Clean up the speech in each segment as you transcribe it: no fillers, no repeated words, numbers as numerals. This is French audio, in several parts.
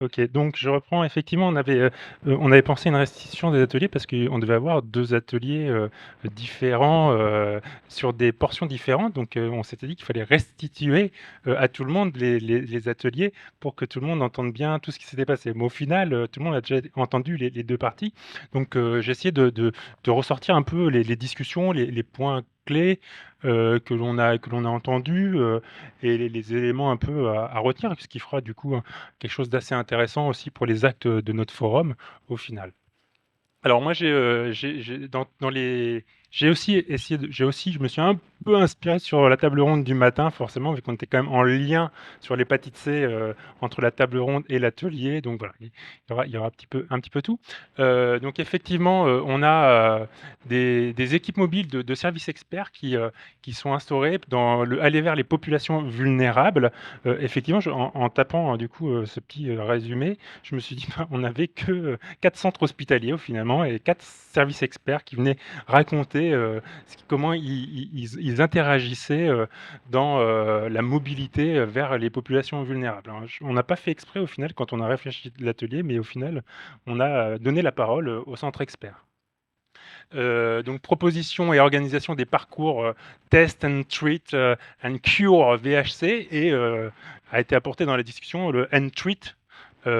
Ok, donc je reprends. Effectivement, on avait pensé une restitution des ateliers parce qu'on devait avoir deux ateliers différents sur des portions différentes. Donc on s'était dit qu'il fallait restituer à tout le monde les ateliers pour que tout le monde entende bien tout ce qui s'était passé. Mais au final, tout le monde a déjà entendu les deux parties. Donc j'ai essayé de ressortir un peu les discussions, les points clés que l'on a entendus et les éléments un peu à retenir, ce qui fera du coup quelque chose d'assez intéressant aussi pour les actes de notre forum au final. Alors moi j'ai aussi essayé je me suis un peu inspiré sur la table ronde du matin forcément vu qu'on était quand même en lien sur l'hépatite C entre la table ronde et l'atelier, donc voilà, il y aura un petit peu tout. Donc effectivement on a des équipes mobiles de services experts qui sont instaurées dans le aller vers les populations vulnérables. Effectivement en tapant du coup ce petit résumé, je me suis dit on n'avait que 4 centres hospitaliers finalement et 4 services experts qui venaient raconter comment ils interagissaient dans la mobilité vers les populations vulnérables. Alors, on n'a pas fait exprès au final quand on a réfléchi de l'atelier, mais au final, on a donné la parole aux centres experts. Donc proposition et organisation des parcours Test and Treat and Cure VHC et a été apporté dans la discussion le and Treat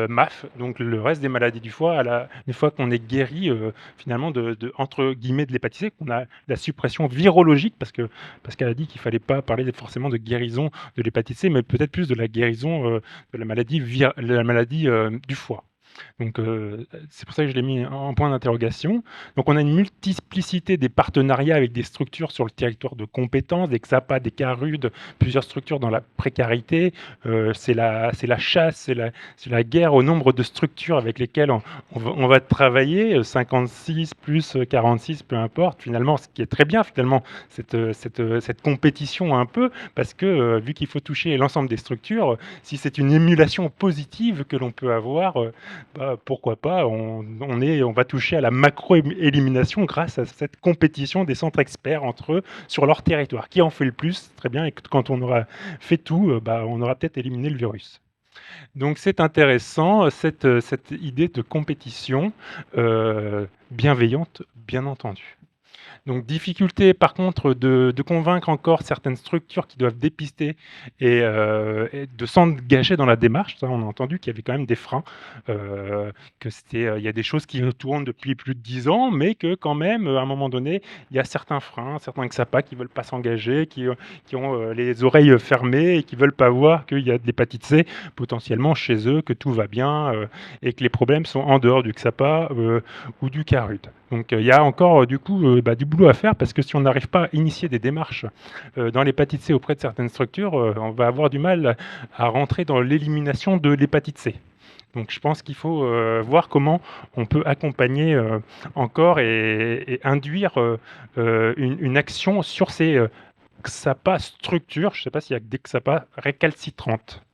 MAF, donc le reste des maladies du foie, une fois qu'on est guéri finalement entre guillemets de l'hépatite C, qu'on a la suppression virologique, parce qu'elle a dit qu'il fallait pas parler forcément de guérison de l'hépatite C, mais peut-être plus de la guérison de la maladie du foie. Donc c'est pour ça que je l'ai mis en point d'interrogation. Donc on a une multiplicité des partenariats avec des structures sur le territoire de compétences, des XAPA, des CARUD, plusieurs structures dans la précarité. C'est la chasse, c'est la guerre au nombre de structures avec lesquelles on va travailler, 56 plus 46, peu importe. Finalement, ce qui est très bien finalement, cette compétition un peu, parce que vu qu'il faut toucher l'ensemble des structures, si c'est une émulation positive que l'on peut avoir, bah, pourquoi pas, on va toucher à la macro-élimination grâce à cette compétition des centres experts entre eux sur leur territoire. Qui en fait le plus? Très bien, et quand on aura fait tout, bah, on aura peut-être éliminé le virus. Donc c'est intéressant, cette idée de compétition bienveillante, bien entendu. Donc difficulté par contre de convaincre encore certaines structures qui doivent dépister et de s'engager dans la démarche. Ça, on a entendu qu'il y avait quand même des freins, que il y a des choses qui tournent depuis plus de 10 ans, mais que quand même, à un moment donné, il y a certains freins, certains XAPA qui veulent pas s'engager, qui ont les oreilles fermées et qui veulent pas voir qu'il y a de l'hépatite C potentiellement chez eux, que tout va bien et que les problèmes sont en dehors du XAPA ou du CARUD. Donc il y a encore du coup du boulot à faire parce que si on n'arrive pas à initier des démarches dans l'hépatite C auprès de certaines structures, on va avoir du mal à rentrer dans l'élimination de l'hépatite C. Donc je pense qu'il faut voir comment on peut accompagner encore et induire une action sur ces XAPA structures, je ne sais pas s'il y a des XAPA récalcitrantes.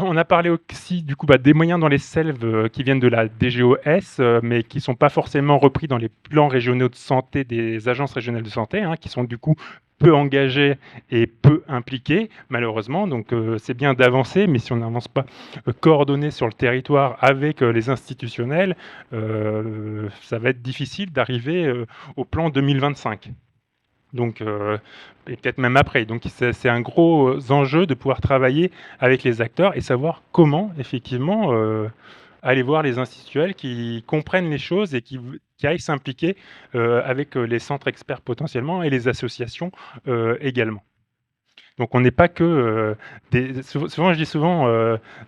On a parlé aussi du coup des moyens dans les SELV qui viennent de la DGOS, mais qui ne sont pas forcément repris dans les plans régionaux de santé des agences régionales de santé, hein, qui sont du coup peu engagés et peu impliqués, malheureusement. Donc c'est bien d'avancer, mais si on n'avance pas coordonné sur le territoire avec les institutionnels, ça va être difficile d'arriver au plan 2025. Donc, et peut-être même après. Donc, c'est un gros enjeu de pouvoir travailler avec les acteurs et savoir comment, effectivement, aller voir les institutionnels qui comprennent les choses et qui aillent s'impliquer avec les centres experts potentiellement et les associations également. Donc, on n'est pas que souvent, je dis souvent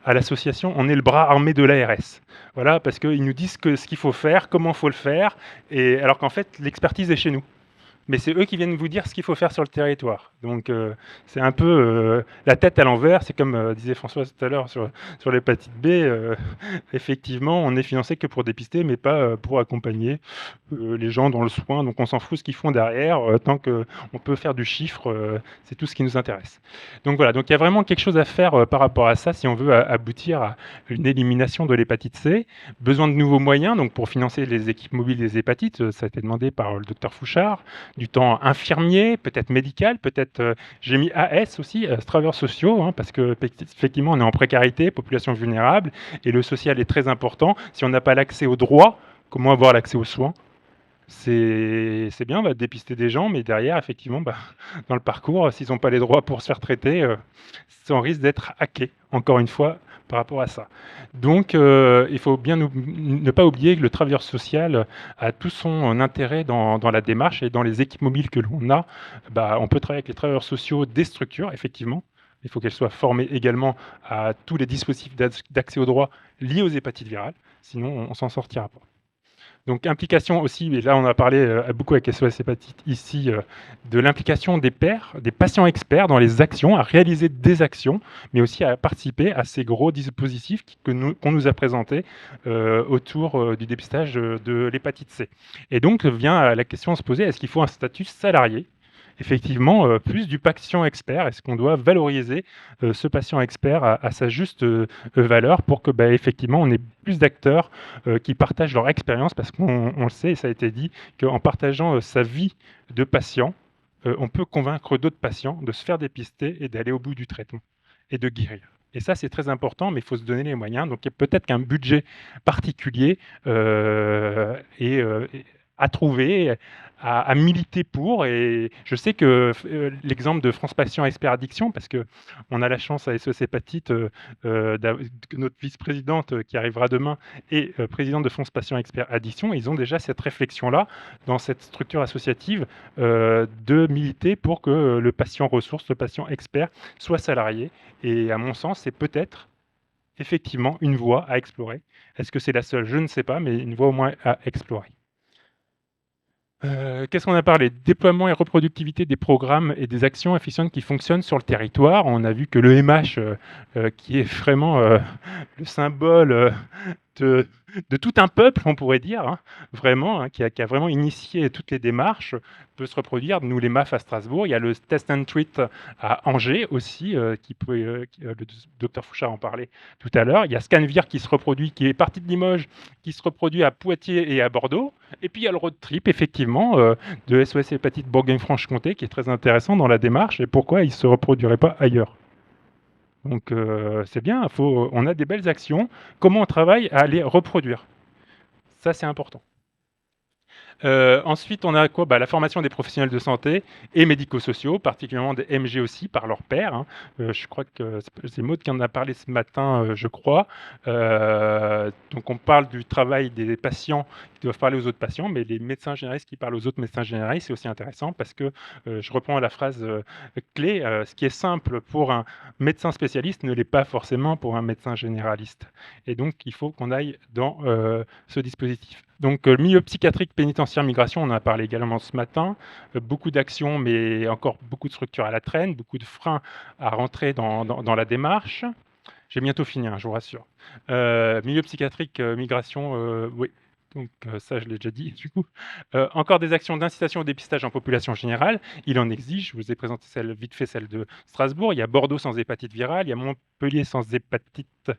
à l'association, on est le bras armé de l'ARS. Voilà, parce qu'ils nous disent ce qu'il faut faire, comment il faut le faire, et alors qu'en fait, l'expertise est chez nous. Mais c'est eux qui viennent vous dire ce qu'il faut faire sur le territoire. Donc c'est un peu la tête à l'envers. C'est comme disait François tout à l'heure sur l'hépatite B. Effectivement, on est financé que pour dépister, mais pas pour accompagner les gens dans le soin. Donc on s'en fout ce qu'ils font derrière. Tant qu'on peut faire du chiffre, c'est tout ce qui nous intéresse. Donc voilà, donc il y a vraiment quelque chose à faire par rapport à ça si on veut aboutir à une élimination de l'hépatite C. Besoin de nouveaux moyens donc pour financer les équipes mobiles des hépatites. Ça a été demandé par le docteur Fouchard. du temps infirmier, peut-être médical, peut-être j'ai mis AS aussi, travailleurs sociaux, hein, parce que effectivement on est en précarité, population vulnérable, et le social est très important. Si on n'a pas l'accès aux droits, comment avoir l'accès aux soins? C'est bien, on va dépister des gens, mais derrière, effectivement, bah, dans le parcours, s'ils n'ont pas les droits pour se faire traiter, ça risque d'être hacké, encore une fois, par rapport à ça. Donc, il faut bien ne pas oublier que le travailleur social a tout son intérêt dans la démarche et dans les équipes mobiles que l'on a. Bah, on peut travailler avec les travailleurs sociaux des structures, effectivement. Il faut qu'elles soient formées également à tous les dispositifs d'accès aux droits liés aux hépatites virales, sinon on s'en sortira pas. Donc implication aussi, et là on a parlé beaucoup avec SOS Hépatite ici, de l'implication des pairs, des patients experts dans les actions, à réaliser des actions, mais aussi à participer à ces gros dispositifs qu'on nous a présentés autour du dépistage de l'hépatite C. Et donc vient la question à se poser, est-ce qu'il faut un statut salarié? Effectivement, plus du patient expert. Est-ce qu'on doit valoriser ce patient expert à sa juste valeur pour que, bah, effectivement, on ait plus d'acteurs qui partagent leur expérience, parce qu'on le sait, et ça a été dit, qu'en partageant sa vie de patient, on peut convaincre d'autres patients de se faire dépister et d'aller au bout du traitement et de guérir. Et ça, c'est très important, mais il faut se donner les moyens. Donc, il y a peut-être qu'un budget particulier à trouver, à militer pour. Et je sais que l'exemple de France Patient Expert Addiction, parce qu'on a la chance à SOS Hépatite, que notre vice-présidente qui arrivera demain est présidente de France Patient Expert Addiction, ils ont déjà cette réflexion-là dans cette structure associative de militer pour que le patient ressource, le patient expert soit salarié. Et à mon sens, c'est peut-être effectivement une voie à explorer. Est-ce que c'est la seule? Je ne sais pas, mais une voie au moins à explorer. Qu'est-ce qu'on a parlé? Déploiement et reproductivité des programmes et des actions efficientes qui fonctionnent sur le territoire. On a vu que le MH, qui est vraiment le symbole de tout un peuple, on pourrait dire, hein, vraiment, hein, qui a vraiment initié toutes les démarches, peut se reproduire. Nous, les MAF à Strasbourg, il y a le Test and Treat à Angers aussi, le docteur Fouchard en parlait tout à l'heure. Il y a Scanvir qui se reproduit, qui est parti de Limoges, qui se reproduit à Poitiers et à Bordeaux. Et puis il y a le road trip, effectivement, de SOS Hépatite Bourgogne-Franche-Comté, qui est très intéressant dans la démarche, et pourquoi il ne se reproduirait pas ailleurs. Donc c'est bien, on a des belles actions. Comment on travaille à les reproduire? Ça, c'est important. Ensuite, on a quoi? Bah, la formation des professionnels de santé et médico-sociaux, particulièrement des MG aussi, par leurs pairs, hein. Je crois que c'est Maud qui en a parlé ce matin, je crois. Donc on parle du travail des patients qui doivent parler aux autres patients, mais les médecins généralistes qui parlent aux autres médecins généralistes, c'est aussi intéressant parce que, je reprends la phrase clé, ce qui est simple pour un médecin spécialiste ne l'est pas forcément pour un médecin généraliste. Et donc il faut qu'on aille dans ce dispositif. Donc, milieu psychiatrique, pénitentiaire, migration, on en a parlé également ce matin. Beaucoup d'actions, mais encore beaucoup de structures à la traîne, beaucoup de freins à rentrer dans la démarche. J'ai bientôt fini, hein, je vous rassure. Milieu psychiatrique, migration, oui. Donc ça, je l'ai déjà dit, du coup. Encore des actions d'incitation au dépistage en population générale. Il en existe. Je vous ai présenté vite fait celle de Strasbourg. Il y a Bordeaux sans hépatite virale. Il y a Montpellier sans hépatite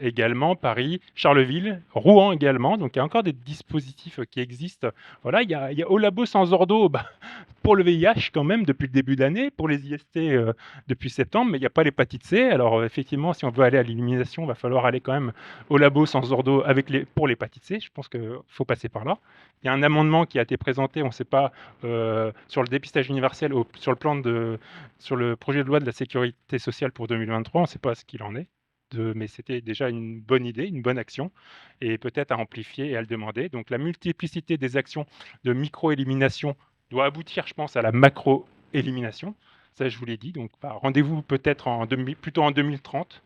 également. Paris, Charleville, Rouen également. Donc il y a encore des dispositifs qui existent. Voilà, il y a au labo sans ordo, bah, pour le VIH quand même depuis le début de l'année, pour les IST depuis septembre, mais il n'y a pas l'hépatite C. Alors effectivement, si on veut aller à l'élimination, il va falloir aller quand même au labo sans ordo pour l'hépatite C. Je pense qu'il faut passer par là. Il y a un amendement qui a été présenté, on ne sait pas, sur le dépistage universel, sur le projet de loi de la sécurité sociale pour 2023, on ne sait pas ce qu'il en est. Mais c'était déjà une bonne idée, une bonne action, et peut-être à amplifier et à le demander. Donc la multiplicité des actions de micro-élimination doit aboutir, je pense, à la macro-élimination. Ça, je vous l'ai dit. Donc bah, rendez-vous peut-être plutôt en 2030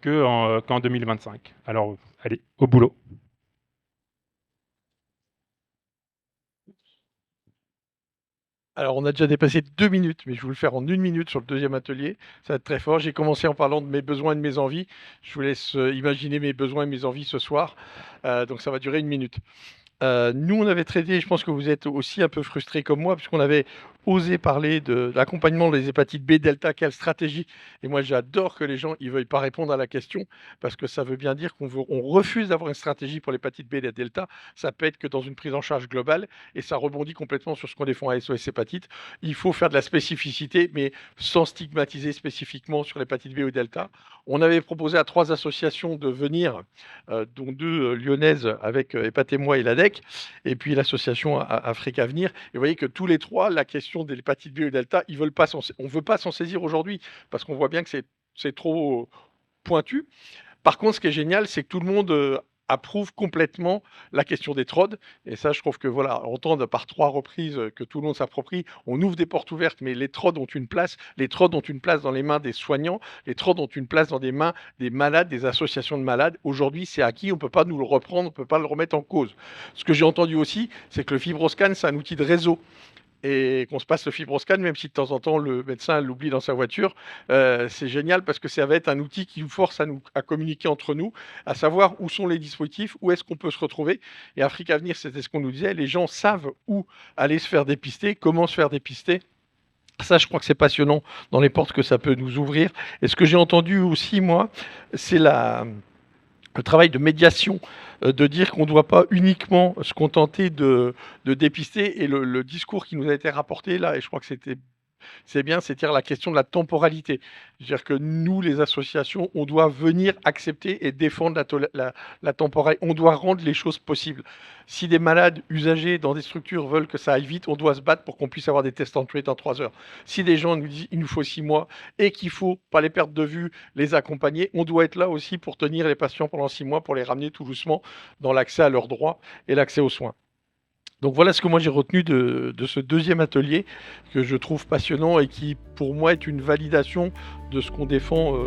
qu'en 2025. Alors, allez, au boulot. Alors, on a déjà dépassé 2 minutes, mais je vais vous le faire en 1 minute sur le deuxième atelier. Ça va être très fort. J'ai commencé en parlant de mes besoins et de mes envies. Je vous laisse imaginer mes besoins et mes envies ce soir. Donc, ça va durer 1 minute. Nous, on avait traité, je pense que vous êtes aussi un peu frustrés comme moi, puisqu'on avait osé parler de l'accompagnement des hépatites B, delta, quelle stratégie? Et moi, j'adore que les gens, ils veuillent pas répondre à la question, parce que ça veut bien dire on refuse d'avoir une stratégie pour l'hépatite B et la delta. Ça peut être que dans une prise en charge globale, et ça rebondit complètement sur ce qu'on défend à SOS Hépatite. Il faut faire de la spécificité, mais sans stigmatiser spécifiquement sur l'hépatite B ou delta. On avait proposé à 3 associations de venir, dont 2 lyonnaises avec Hépatez-moi et l'ADEC, et puis l'association Afrique Avenir. Et vous voyez que tous les 3, la question de l'hépatite B et delta, on ne veut pas s'en saisir aujourd'hui, parce qu'on voit bien que c'est trop pointu. Par contre, ce qui est génial, c'est que tout le monde approuve complètement la question des TROD. Et ça, je trouve que voilà, entendre par 3 reprises que tout le monde s'approprie, on ouvre des portes ouvertes, mais les TROD ont une place. Les TROD ont une place dans les mains des soignants. Les TROD ont une place dans des mains des malades, des associations de malades. Aujourd'hui, c'est acquis, on ne peut pas nous le reprendre, on ne peut pas le remettre en cause. Ce que j'ai entendu aussi, c'est que le FibroScan, c'est un outil de réseau et qu'on se passe le FibroScan, même si de temps en temps le médecin l'oublie dans sa voiture. C'est génial parce que ça va être un outil qui nous force à communiquer entre nous, à savoir où sont les dispositifs, où est-ce qu'on peut se retrouver. Et Afrique Avenir, c'était ce qu'on nous disait, les gens savent où aller se faire dépister, comment se faire dépister. Ça, je crois que c'est passionnant dans les portes que ça peut nous ouvrir. Et ce que j'ai entendu aussi, moi, c'est le travail de médiation, de dire qu'on ne doit pas uniquement se contenter de dépister. Et le discours qui nous a été rapporté là, et je crois que c'est bien, c'est-à-dire la question de la temporalité. C'est-à-dire que nous, les associations, on doit venir accepter et défendre la temporalité. On doit rendre les choses possibles. Si des malades usagers dans des structures veulent que ça aille vite, on doit se battre pour qu'on puisse avoir des tests en dans 3 heures. Si des gens nous disent il nous faut 6 mois et qu'il faut pas les perdre de vue, les accompagner, on doit être là aussi pour tenir les patients pendant 6 mois, pour les ramener tout doucement dans l'accès à leurs droits et l'accès aux soins. Donc voilà ce que moi j'ai retenu de ce deuxième atelier que je trouve passionnant et qui pour moi est une validation de ce qu'on défend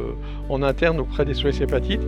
en interne auprès des SOS Hépatite.